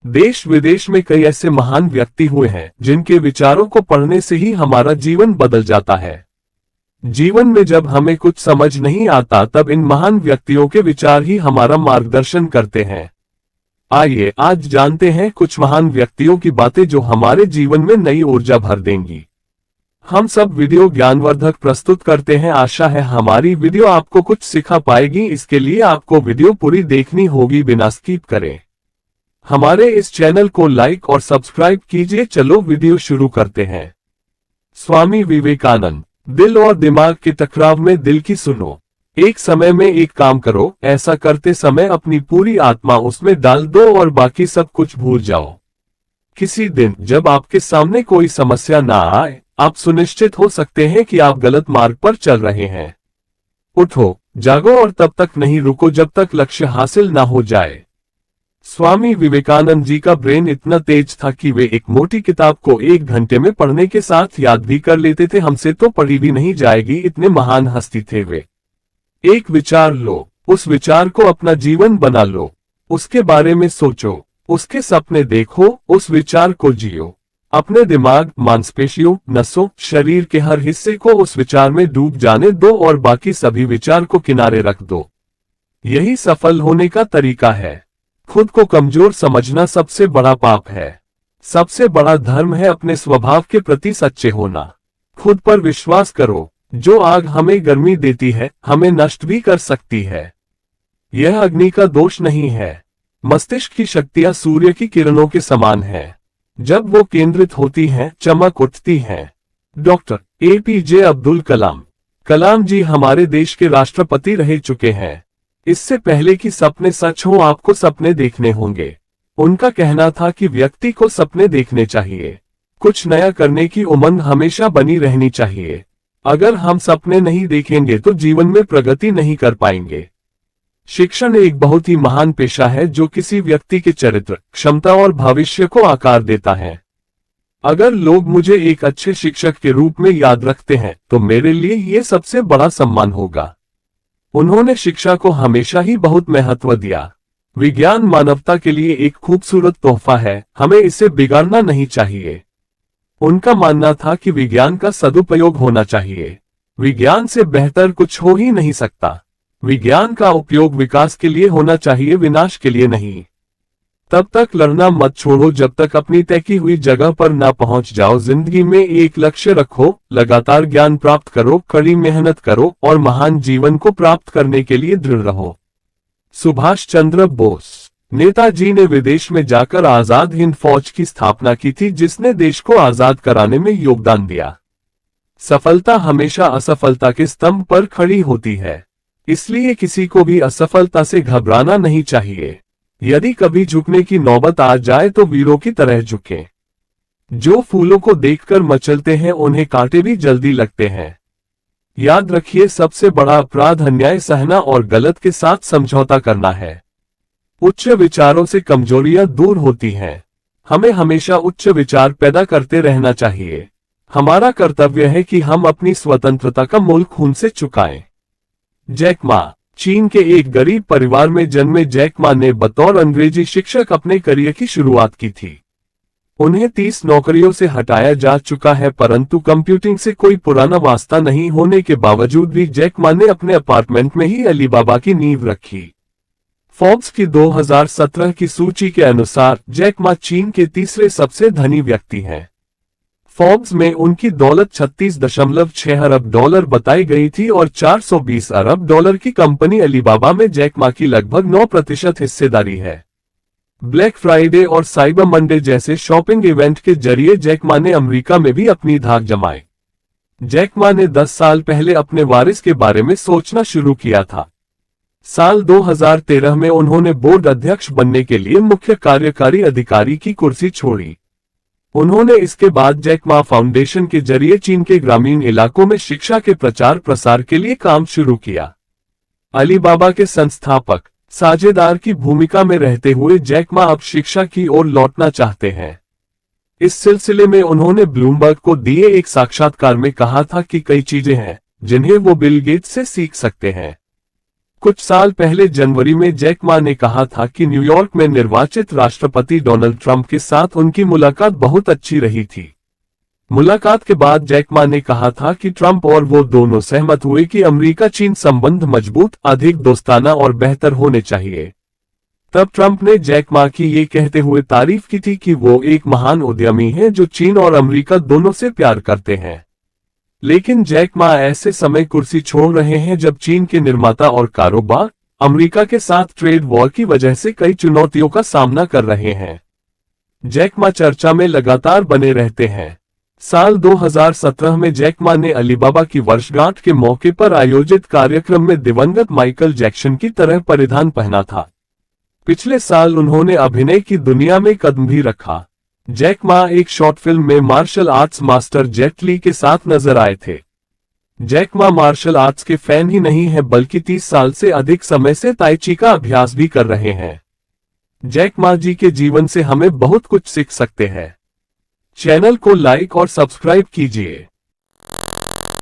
देश विदेश में कई ऐसे महान व्यक्ति हुए हैं जिनके विचारों को पढ़ने से ही हमारा जीवन बदल जाता है। जीवन में जब हमें कुछ समझ नहीं आता तब इन महान व्यक्तियों के विचार ही हमारा मार्गदर्शन करते हैं। आइए आज जानते हैं कुछ महान व्यक्तियों की बातें जो हमारे जीवन में नई ऊर्जा भर देंगी। हम सब वीडियो ज्ञानवर्धक प्रस्तुत करते हैं। आशा है हमारी वीडियो आपको कुछ सिखा पाएगी। इसके लिए आपको वीडियो पूरी देखनी होगी, बिना स्किप करें। हमारे इस चैनल को लाइक और सब्सक्राइब कीजिए। चलो वीडियो शुरू करते हैं। स्वामी विवेकानंद। दिल और दिमाग के टकराव में दिल की सुनो। एक समय में एक काम करो, ऐसा करते समय अपनी पूरी आत्मा उसमें डाल दो और बाकी सब कुछ भूल जाओ। किसी दिन जब आपके सामने कोई समस्या ना आए, आप सुनिश्चित हो सकते हैं कि आप गलत मार्ग पर चल रहे हैं। उठो, जागो और तब तक नहीं रुको जब तक लक्ष्य हासिल ना हो जाए। स्वामी विवेकानंद जी का ब्रेन इतना तेज था कि वे एक मोटी किताब को 1 घंटे में पढ़ने के साथ याद भी कर लेते थे। हमसे तो पढ़ी भी नहीं जाएगी, इतने महान हस्ती थे वे। एक विचार लो, उस विचार को अपना जीवन बना लो। उसके बारे में सोचो, उसके सपने देखो, उस विचार को जियो। अपने दिमाग, मांसपेशियों, नसों, शरीर के हर हिस्से को उस विचार में डूब जाने दो और बाकी सभी विचार को किनारे रख दो। यही सफल होने का तरीका है। खुद को कमजोर समझना सबसे बड़ा पाप है। सबसे बड़ा धर्म है अपने स्वभाव के प्रति सच्चे होना। खुद पर विश्वास करो। जो आग हमें गर्मी देती है, हमें नष्ट भी कर सकती है। यह अग्नि का दोष नहीं है। मस्तिष्क की शक्तियां सूर्य की किरणों के समान है। जब वो केंद्रित होती हैं, चमक उठती है। Doctor APJ Abdul Kalam. कलाम जी हमारे देश के राष्ट्रपति रह चुके हैं। इससे पहले कि सपने सच हो, आपको सपने देखने होंगे। उनका कहना था कि व्यक्ति को सपने देखने चाहिए। कुछ नया करने की उमंग हमेशा बनी रहनी चाहिए। अगर हम सपने नहीं देखेंगे तो जीवन में प्रगति नहीं कर पाएंगे। शिक्षण एक बहुत ही महान पेशा है जो किसी व्यक्ति के चरित्र, क्षमता और भविष्य को आकार देता है। अगर लोग मुझे एक अच्छे शिक्षक के रूप में याद रखते हैं तो मेरे लिए ये सबसे बड़ा सम्मान होगा। उन्होंने शिक्षा को हमेशा ही बहुत महत्व दिया। विज्ञान मानवता के लिए एक खूबसूरत तोहफा है, हमें इसे बिगाड़ना नहीं चाहिए। उनका मानना था कि विज्ञान का सदुपयोग होना चाहिए। विज्ञान से बेहतर कुछ हो ही नहीं सकता। विज्ञान का उपयोग विकास के लिए होना चाहिए, विनाश के लिए नहीं। तब तक लड़ना मत छोड़ो जब तक अपनी तय की हुई जगह पर ना पहुंच जाओ। जिंदगी में एक लक्ष्य रखो, लगातार ज्ञान प्राप्त करो, कड़ी मेहनत करो और महान जीवन को प्राप्त करने के लिए दृढ़ रहो। सुभाष चंद्र बोस। नेताजी ने विदेश में जाकर आजाद हिंद फौज की स्थापना की थी, जिसने देश को आजाद कराने में योगदान दिया। सफलता हमेशा असफलता के स्तंभ पर खड़ी होती है, इसलिए किसी को भी असफलता से घबराना नहीं चाहिए। यदि कभी झुकने की नौबत आ जाए तो वीरों की तरह झुकें। जो फूलों को देखकर मचलते हैं उन्हें कांटे भी जल्दी लगते हैं। याद रखिए, सबसे बड़ा अपराध अन्याय सहना और गलत के साथ समझौता करना है। उच्च विचारों से कमजोरियां दूर होती हैं। हमें हमेशा उच्च विचार पैदा करते रहना चाहिए। हमारा कर्तव्य है कि हम अपनी स्वतंत्रता का मूल्य खून से चुकाएं। Jack Ma. चीन के एक गरीब परिवार में जन्मे जैक मा ने बतौर अंग्रेजी शिक्षक अपने करियर की शुरुआत की थी। उन्हें 30 नौकरियों से हटाया जा चुका है, परंतु कंप्यूटिंग से कोई पुराना वास्ता नहीं होने के बावजूद भी जैक मा ने अपने अपार्टमेंट में ही अलीबाबा की नींव रखी। फोर्ब्स की 2017 की सूची के अनुसार जैक मा चीन के तीसरे सबसे धनी व्यक्ति हैं। फोर्ब्स में उनकी दौलत $36.6 अरब बताई गई थी और $420 अरब की कंपनी अलीबाबा में जैक मा की लगभग 9% हिस्सेदारी है। ब्लैक फ्राइडे और साइबर मंडे जैसे शॉपिंग इवेंट के जरिए जैक मा ने अमेरिका में भी अपनी धाक जमाई। जैक मा ने 10 साल पहले अपने वारिस के बारे में सोचना शुरू किया था। साल 2013 में उन्होंने बोर्ड अध्यक्ष बनने के लिए मुख्य कार्यकारी अधिकारी की कुर्सी छोड़ी। उन्होंने इसके बाद जैक मा फाउंडेशन के जरिए चीन के ग्रामीण इलाकों में शिक्षा के प्रचार प्रसार के लिए काम शुरू किया। अलीबाबा के संस्थापक, साझेदार की भूमिका में रहते हुए जैक मा अब शिक्षा की ओर लौटना चाहते हैं। इस सिलसिले में उन्होंने ब्लूमबर्ग को दिए एक साक्षात्कार में कहा था कि कई चीजें हैं जिन्हें वो बिल गेट्स से सीख सकते हैं। कुछ साल पहले जनवरी में जैक मा ने कहा था कि न्यूयॉर्क में निर्वाचित राष्ट्रपति डोनाल्ड ट्रंप के साथ उनकी मुलाकात बहुत अच्छी रही थी। मुलाकात के बाद जैक मा ने कहा था कि ट्रंप और वो दोनों सहमत हुए कि अमेरिका चीन संबंध मजबूत, अधिक दोस्ताना और बेहतर होने चाहिए। तब ट्रंप ने जैक मा की ये कहते हुए तारीफ की थी कि वो एक महान उद्यमी है जो चीन और अमेरिका दोनों से प्यार करते हैं। लेकिन जैक मा ऐसे समय कुर्सी छोड़ रहे हैं जब चीन के निर्माता और कारोबार अमेरिका के साथ ट्रेड वॉर की वजह से कई चुनौतियों का सामना कर रहे हैं। जैक मा चर्चा में लगातार बने रहते हैं। साल 2017 में जैक मा ने अलीबाबा की वर्षगांठ के मौके पर आयोजित कार्यक्रम में दिवंगत माइकल जैक्सन की तरह परिधान पहना था। पिछले साल उन्होंने अभिनय की दुनिया में कदम भी रखा। जैक मा एक शॉर्ट फिल्म में मार्शल आर्ट्स मास्टर जेट ली के साथ नजर आए थे। जैक मा मार्शल आर्ट्स के फैन ही नहीं है बल्कि 30 साल से अधिक समय से ताई ची का अभ्यास भी कर रहे हैं। जैक मा जी के जीवन से हमें बहुत कुछ सीख सकते हैं। चैनल को लाइक और सब्सक्राइब कीजिए।